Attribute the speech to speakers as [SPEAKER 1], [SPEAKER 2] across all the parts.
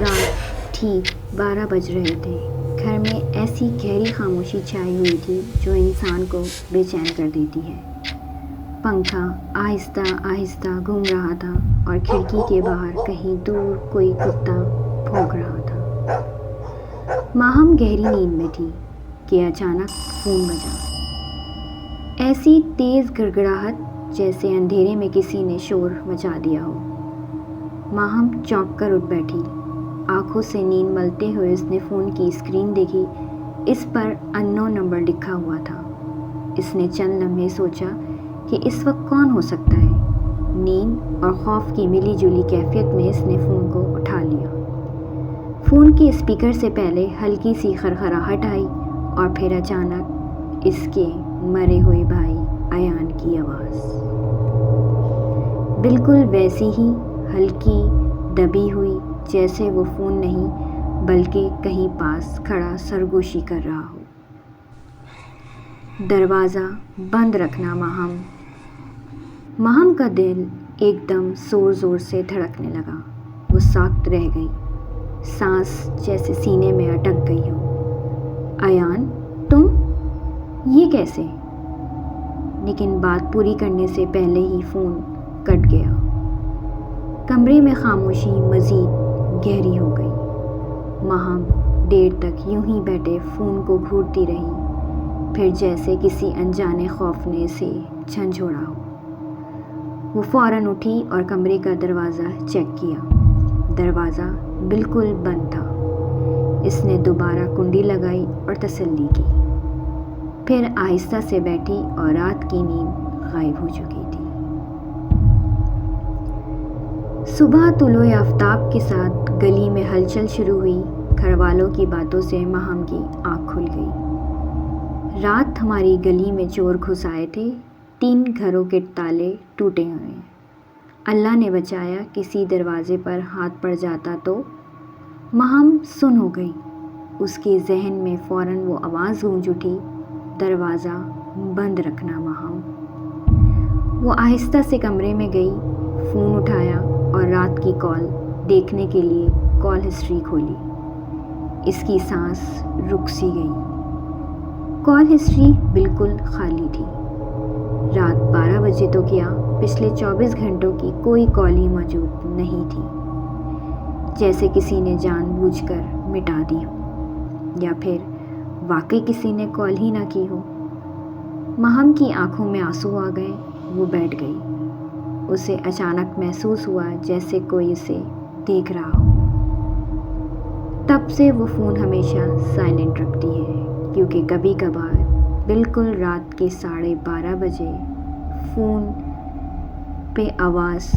[SPEAKER 1] رات ٹھیک 12 بج رہے تھے۔ گھر میں ایسی گہری خاموشی چھائی ہوئی تھی جو انسان کو بے چین کر دیتی ہے۔ پنکھا آہستہ آہستہ گھوم رہا تھا اور کھڑکی کے باہر کہیں دور کوئی کتا بھونک رہا تھا۔ ماہم گہری نیند میں تھی کہ اچانک فون بجا۔ ایسی تیز گڑگڑاہٹ جیسے اندھیرے میں کسی نے شور مچا دیا ہو۔ ماہم چونک کر اٹھ بیٹھی۔ آنکھوں سے نیند ملتے ہوئے اس نے فون کی اسکرین دیکھی۔ اس پر ان نون نمبر لکھا ہوا تھا۔ اس نے چند لمحے سوچا کہ اس وقت کون ہو سکتا ہے۔ نیند اور خوف کی ملی جلی کیفیت میں اس نے فون کو اٹھا لیا۔ فون کے اسپیکر سے پہلے ہلکی سی خرخراہٹ آئی اور پھر اچانک اس کے مرے ہوئے بھائی ایان کی آواز، بالکل ویسی ہی ہلکی دبی ہوئی جیسے وہ فون نہیں بلکہ کہیں پاس کھڑا سرگوشی کر رہا ہو۔ دروازہ بند رکھنا ماہم۔ ماہم کا دل ایک دم زور زور سے دھڑکنے لگا۔ وہ ساکت رہ گئی، سانس جیسے سینے میں اٹک گئی ہو۔ ایان تم؟ یہ کیسے؟ لیکن بات پوری کرنے سے پہلے ہی فون کٹ گیا۔ کمرے میں خاموشی مزید گہری ہو گئی۔ ماہم دیر تک یوں ہی بیٹھے فون کو گھورتی رہی، پھر جیسے کسی انجانے خوف نے اسے جھنجھوڑا ہو، وہ فوراً اٹھی اور کمرے کا دروازہ چیک کیا۔ دروازہ بالکل بند تھا۔ اس نے دوبارہ کنڈی لگائی اور تسلی کی، پھر آہستہ سے بیٹھی اور رات کی نیند غائب ہو چکی تھی۔ صبح طلوع آفتاب کے ساتھ گلی میں ہلچل شروع ہوئی۔ گھر والوں کی باتوں سے ماہم کی آنکھ کھل گئی۔ رات ہماری گلی میں چور گھس آئے تھے، 3 گھروں کے تالے ٹوٹے ہوئے ہیں۔ اللہ نے بچایا، کسی دروازے پر ہاتھ پڑ جاتا تو۔ ماہم سن ہو گئی۔ اس کے ذہن میں فوراً وہ آواز گونج اٹھی، دروازہ بند رکھنا ماہم۔ وہ آہستہ سے کمرے میں گئی، فون اٹھایا اور رات کی کال دیکھنے کے لیے کال ہسٹری کھولی۔ اس کی سانس رک سی گئی۔ کال ہسٹری بالکل خالی تھی۔ رات 12 بجے تو کیا، پچھلے 24 گھنٹوں کی کوئی کال ہی موجود نہیں تھی، جیسے کسی نے جان بوجھ کر مٹا دی ہو یا پھر واقعی کسی نے کال ہی نہ کی ہو۔ ماہم کی آنکھوں میں آنسو آ گئے۔ وہ بیٹھ گئی۔ اسے اچانک محسوس ہوا جیسے کوئی اسے دیکھ رہا ہو۔ تب سے وہ فون ہمیشہ سائلنٹ رکھتی ہے، کیونکہ کبھی کبھار بالکل رات کے 12:30 بجے فون پہ آواز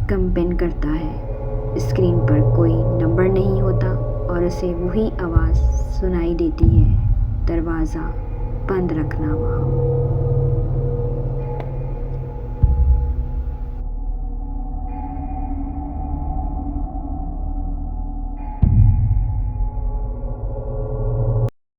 [SPEAKER 1] کمپن کرتا ہے۔ اسکرین پر کوئی نمبر نہیں ہوتا اور اسے وہی آواز سنائی دیتی ہے، دروازہ بند رکھنا وہاں۔